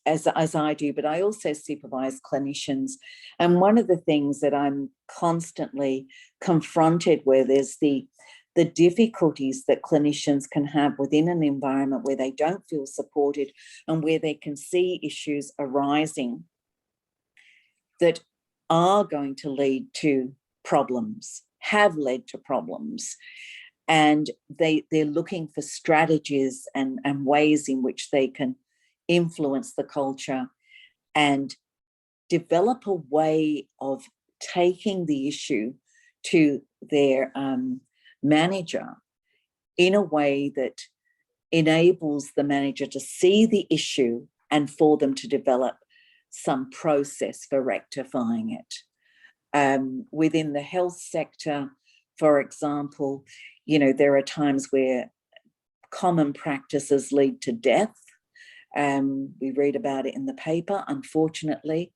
as I do, but I also supervise clinicians. And one of the things that I'm constantly confronted with is the difficulties that clinicians can have within an environment where they don't feel supported and where they can see issues arising that are going to lead to problems, have led to problems. And they're looking for strategies and ways in which they can influence the culture and develop a way of taking the issue to their manager in a way that enables the manager to see the issue and for them to develop some process for rectifying it. Within the health sector, for example, there are times where common practices lead to death. We read about it in the paper, unfortunately.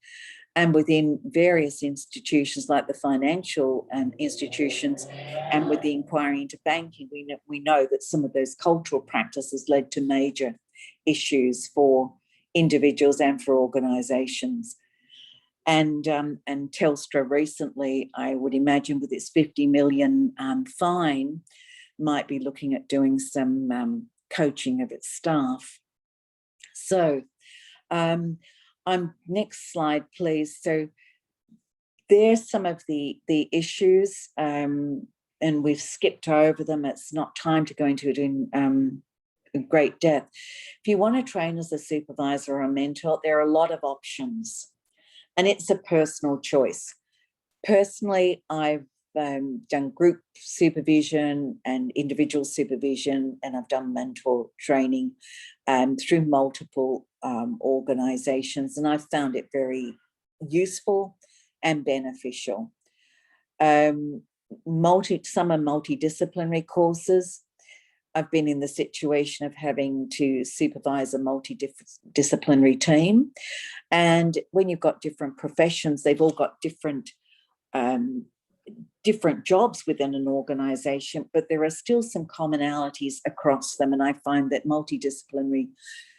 And within various institutions like the financial institutions and with the inquiry into banking, we know that some of those cultural practices led to major issues for individuals and for organisations. And Telstra recently, I would imagine with its 50 million fine, might be looking at doing some coaching of its staff. So next slide, please. So there's some of the issues, and we've skipped over them. It's not time to go into it in great depth. If you want to train as a supervisor or a mentor, there are a lot of options, and it's a personal choice. Personally, I've done group supervision and individual supervision, and I've done mentor training through multiple organisations, and I've found it very useful and beneficial. Some are multidisciplinary courses. I've been in the situation of having to supervise a multidisciplinary team. And when you've got different professions, they've all got different jobs within an organisation, but there are still some commonalities across them. And I find that multidisciplinary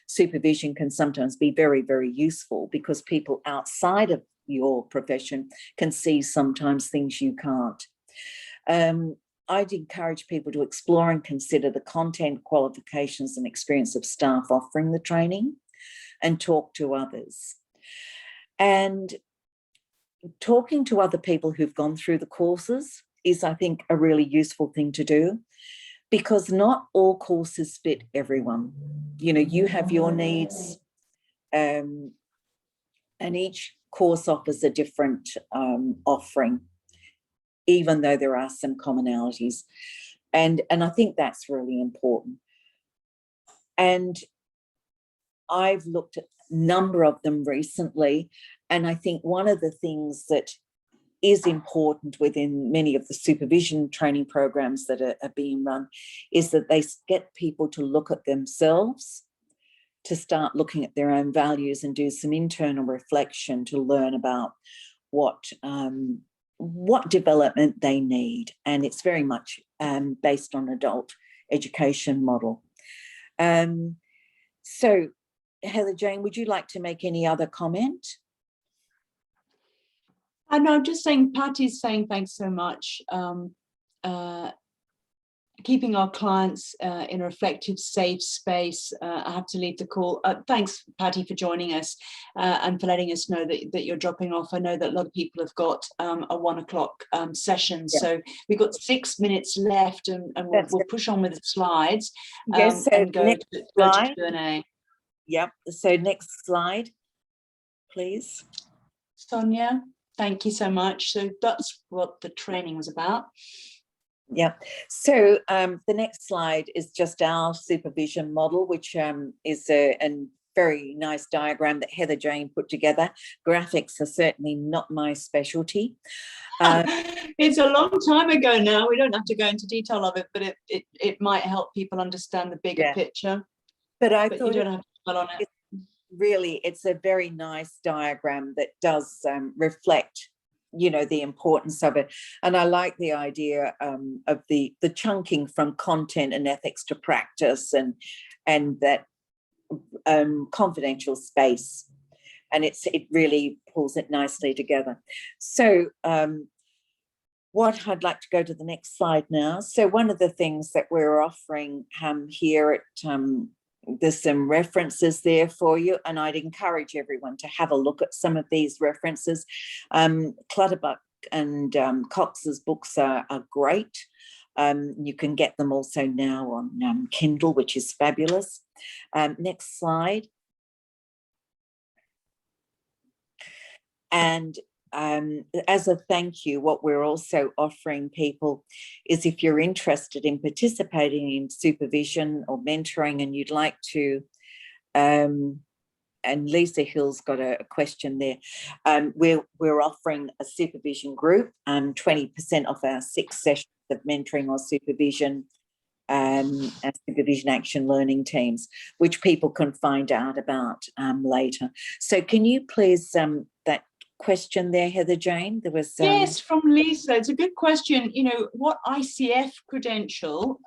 supervision can sometimes be very, very useful, because people outside of your profession can see sometimes things you can't. I'd encourage people to explore and consider the content, qualifications and experience of staff offering the training, and talk to others. And talking to other people who've gone through the courses is, I think, a really useful thing to do, because not all courses fit everyone. You know, you have your needs, and each course offers a different offering, even though there are some commonalities. And I think that's really important. And I've looked at a number of them recently, and I think one of the things that is important within many of the supervision training programs that are being run is that they get people to look at themselves, to start looking at their own values and do some internal reflection to learn about what development they need. And it's very much based on adult education model. So Heather Jane, would you like to make any other comment? No, I'm just saying, Patty's saying thanks so much. Keeping our clients in a reflective, safe space. I have to leave the call. Thanks, Patty, for joining us and for letting us know that you're dropping off. I know that a lot of people have got a 1 o'clock session, yeah. So we've got 6 minutes left, and we'll push on with the slides. Yes, so and go next to slide. Q&A. Yep. So next slide, please. Sonia, thank you so much. So that's what the training was about. Yeah, so the next slide is just our supervision model, which is a very nice diagram that Heather Jane put together. Graphics are certainly not my specialty. It's a long time ago now. We don't have to go into detail of it, but it might help people understand the bigger picture. But thought you don't have to dwell on it. Really, it's a very nice diagram that does reflect, you know, the importance of it. And I like the idea of the chunking from content and ethics to practice, and that confidential space. And it really pulls it nicely together. So what I'd like to go to the next slide now. So one of the things that we're offering here at there's some references there for you, and I'd encourage everyone to have a look at some of these references. Clutterbuck and Cox's books are great. You can get them also now on Kindle, which is fabulous. Next slide. And as a thank you, what we're also offering people is, if you're interested in participating in supervision or mentoring and you'd like to, and Lisa Hill's got a question there, we're offering a supervision group, 20% off our 6 sessions of mentoring or supervision, and supervision action learning teams, which people can find out about later. So can you please, that question there, Heather Jane? There was yes, from Lisa. It's a good question. You know, what ICF credential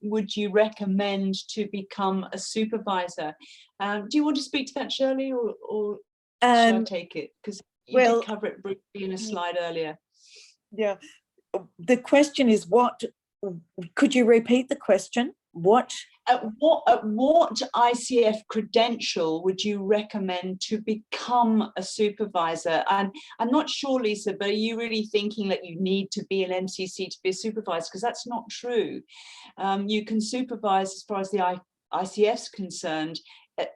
would you recommend to become a supervisor? Do you want to speak to that, Shirley, or should I take it? Because you did cover it briefly in a slide earlier. Yeah, the question is, what? Could you repeat the question? What ICF credential would you recommend to become a supervisor? And I'm not sure, Lisa, but are you really thinking that you need to be an MCC to be a supervisor? Because that's not true. You can supervise, as far as the ICF's concerned,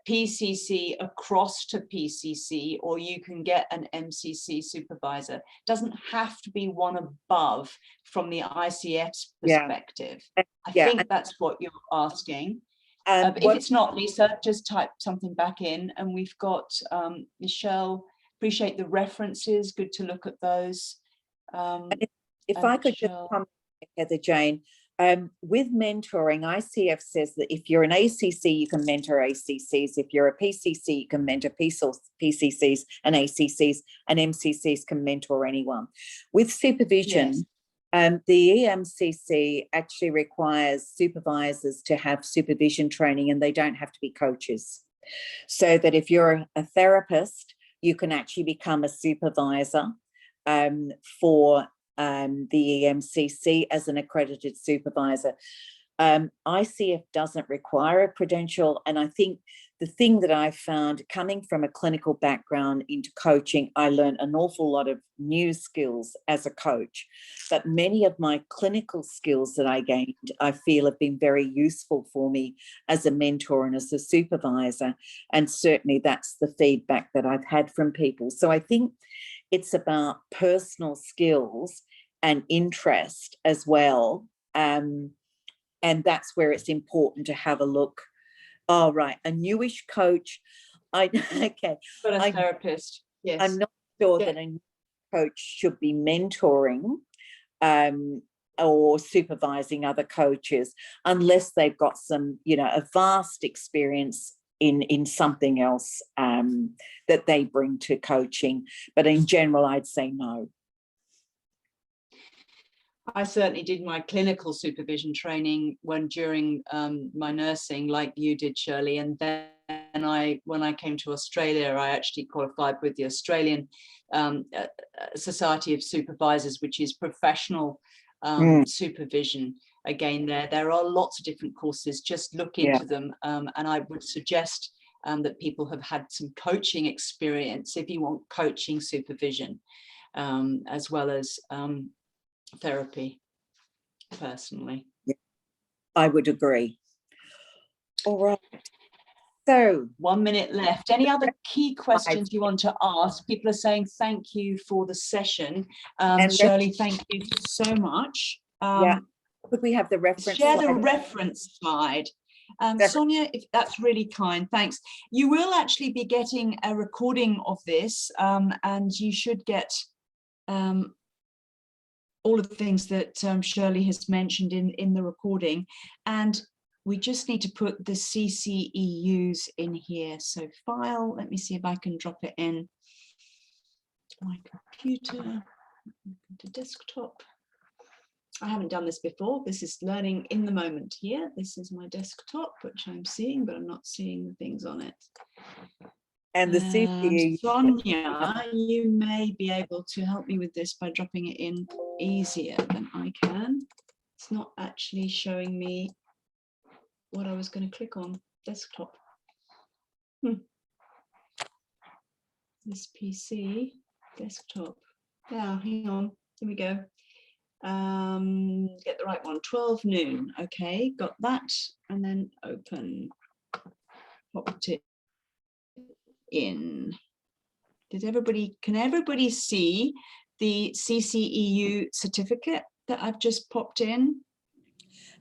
PCC across to PCC, or you can get an MCC supervisor. It doesn't have to be one above from the ICF's perspective. I think that's what you're asking. If it's not, Lisa, just type something back in. And we've got Michelle, appreciate the references, good to look at those. If I could just comment, Heather Jane, with mentoring, ICF says that if you're an ACC, you can mentor ACCs. If you're a PCC, you can mentor PCCs, and ACCs and MCCs can mentor anyone. With supervision, the EMCC actually requires supervisors to have supervision training, and they don't have to be coaches. So that if you're a therapist, you can actually become a supervisor for the EMCC as an accredited supervisor. ICF doesn't require a credential, and I think the thing that I found coming from a clinical background into coaching, I learned an awful lot of new skills as a coach, but many of my clinical skills that I gained, I feel have been very useful for me as a mentor and as a supervisor, and certainly that's the feedback that I've had from people. So I think it's about personal skills and interest as well. And that's where it's important to have a look. Oh, right. A newish coach. But a therapist. Yes. I'm not sure that a new coach should be mentoring or supervising other coaches unless they've got some, a vast experience in something else that they bring to coaching. But in general, I'd say no. I certainly did my clinical supervision training during my nursing, like you did, Shirley. And then when I came to Australia, I actually qualified with the Australian Society of Supervisors, which is professional supervision. Again, there are lots of different courses. Just look into them, and I would suggest that people have had some coaching experience if you want coaching supervision, as well as therapy, personally. I would agree. All right. So 1 minute left. Any other key questions you want to ask? People are saying thank you for the session. Shirley, thank you so much. Could we have the reference? Share the reference slide. Sonia, if that's really kind, thanks. You will actually be getting a recording of this, and you should get all of the things that Shirley has mentioned in the recording. And we just need to put the CCEUs in here. So file, let me see if I can drop it in my computer, to desktop. I haven't done this before. This is learning in the moment here. This is my desktop, which I'm seeing, but I'm not seeing the things on it. And the CPU. Sonia, you may be able to help me with this by dropping it in easier than I can. It's not actually showing me what I was going to click on. Desktop. This PC, desktop. Yeah, hang on. Here we go. Get the right one. 12 noon. Okay, got that. And then open. Popped it in. Can everybody see the CCEU certificate that I've just popped in?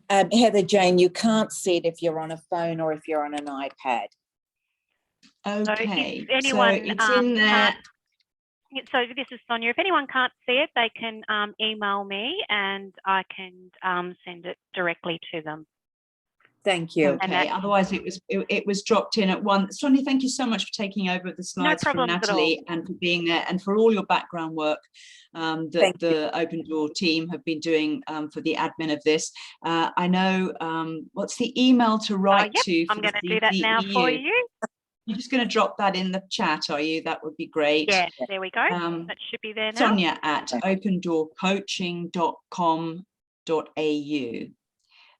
Heather Jane, you can't see it if you're on a phone or if you're on an iPad. Okay, so, anyone, so it's in there. So this is Sonia. If anyone can't see it, they can email me and I can send it directly to them. Thank you. Okay, otherwise it was dropped in at once. Sonia, thank you so much for taking over the slides from Natalie and for being there and for all your background work that the Open Door team have been doing for the admin of this. I know, what's the email to write to? I'm going to do that now for you. You're just going to drop that in the chat, are you? That would be great. Yeah, there we go. That should be there now. Sonia at opendoorcoaching.com.au.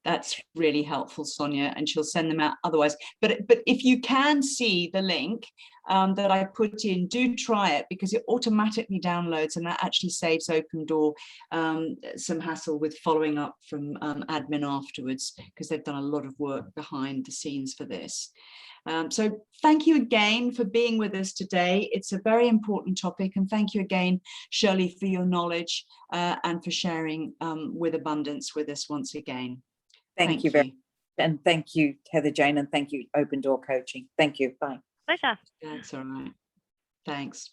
That's really helpful, Sonia, and she'll send them out otherwise. But if you can see the link that I put in, do try it because it automatically downloads, and that actually saves Open Door some hassle with following up from admin afterwards, because they've done a lot of work behind the scenes for this. So thank you again for being with us today. It's a very important topic, and thank you again, Shirley, for your knowledge and for sharing with abundance with us once again. Thank you very much. And thank you, Heather Jane, and thank you, Open Door Coaching. Thank you. Bye. Pleasure. That's all right. Thanks.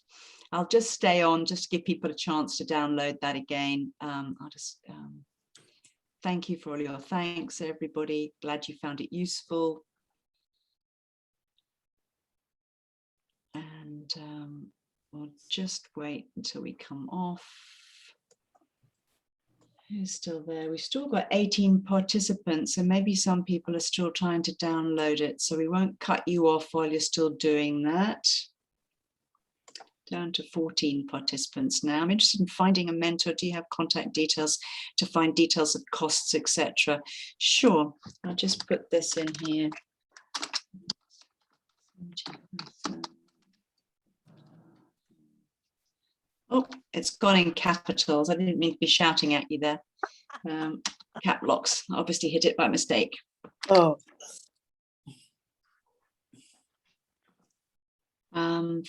I'll just stay on, just to give people a chance to download that again. I'll just thank you for all your thanks, everybody. Glad you found it useful. And we'll just wait until we come off. Who's still there? We've still got 18 participants, and maybe some people are still trying to download it, so we won't cut you off while you're still doing that. Down to 14 participants now. I'm interested in finding a mentor. Do you have contact details to find details of costs, etc.? Sure, I'll just put this in here. Oh, it's gone in capitals. I didn't mean to be shouting at you there. Cap locks, obviously hit it by mistake. Oh.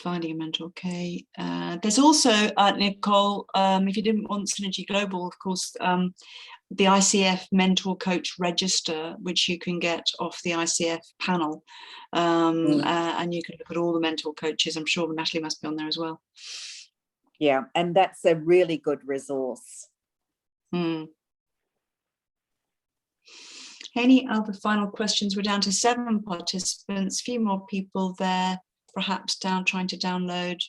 Finding a mentor, okay. There's also, Nicole, if you didn't want Synergy Global, of course, the ICF Mentor Coach Register, which you can get off the ICF panel. And you can look at all the mentor coaches. I'm sure Natalie must be on there as well. Yeah, and that's a really good resource. Any other final questions? We're down to 7 participants, a few more people there, perhaps trying to download.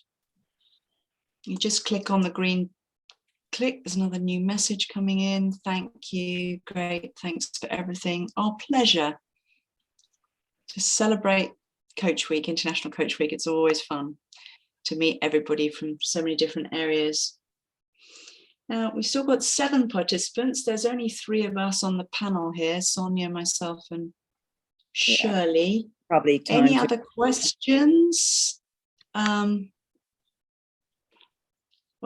You just click on the green click. There's another new message coming in. Thank you. Great. Thanks for everything. Our pleasure. To celebrate Coach Week, International Coach Week. It's always fun to meet everybody from so many different areas. Now, we've still got 7 participants. There's only 3 of us on the panel here, Sonia, myself, and Shirley. Probably time. Any other questions? Well,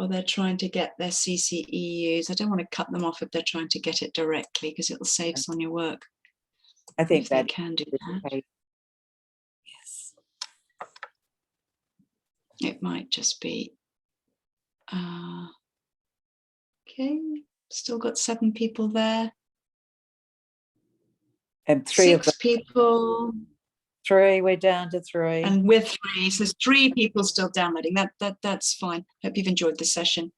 they're trying to get their CCEUs. I don't want to cut them off if they're trying to get it directly, because it'll save Sonia work. I think that can do that. Okay. Yes. It might just be. Okay, still got 7 people there. And 3 of them. 6 people. 3, we're down to 3. And with 3, so there's 3 people still downloading. That's fine. Hope you've enjoyed the session.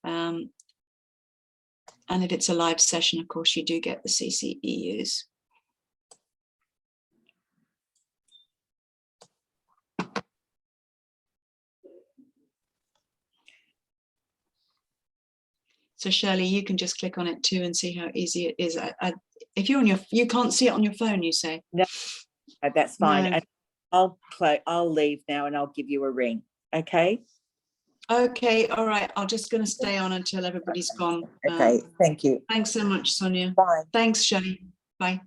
And if it's a live session, of course, you do get the CCEUs. So Shirley, you can just click on it too and see how easy it is. If you're on you can't see it on your phone, you say? No, that's fine. No. And I'll leave now and I'll give you a ring. Okay. Okay. All right. I'm just going to stay on until everybody's gone. Okay. Thank you. Thanks so much, Sonia. Bye. Thanks, Shirley. Bye.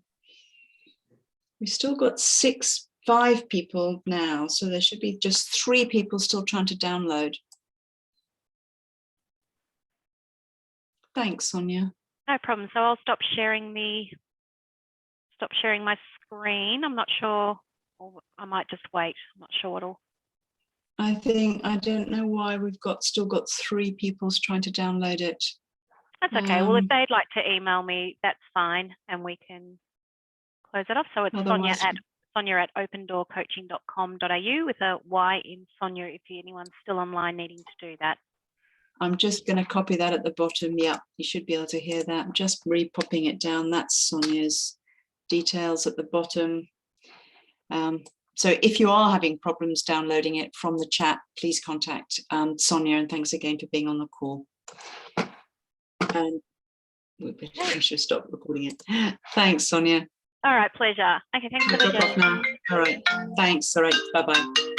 We've still got 5 people now, so there should be just 3 people still trying to download. Thanks, Sonia. No problem. So I'll stop sharing my screen. I'm not sure, or I might just wait. I'm not sure what'll. I don't know why we've still got 3 people trying to download it. That's okay. Well, if they'd like to email me, that's fine, and we can close it off. So it's Sonia at opendoorcoaching.com.au with a Y in Sonia if anyone's still online needing to do that. I'm just going to copy that at the bottom. Yeah, you should be able to hear that. I'm just re-popping it down. That's Sonia's details at the bottom. So if you are having problems downloading it from the chat, please contact Sonia, and thanks again for being on the call. And we should stop recording it. Thanks, Sonia. All right, pleasure. Okay, thanks for the Drop off now. All right, thanks. All right, bye-bye.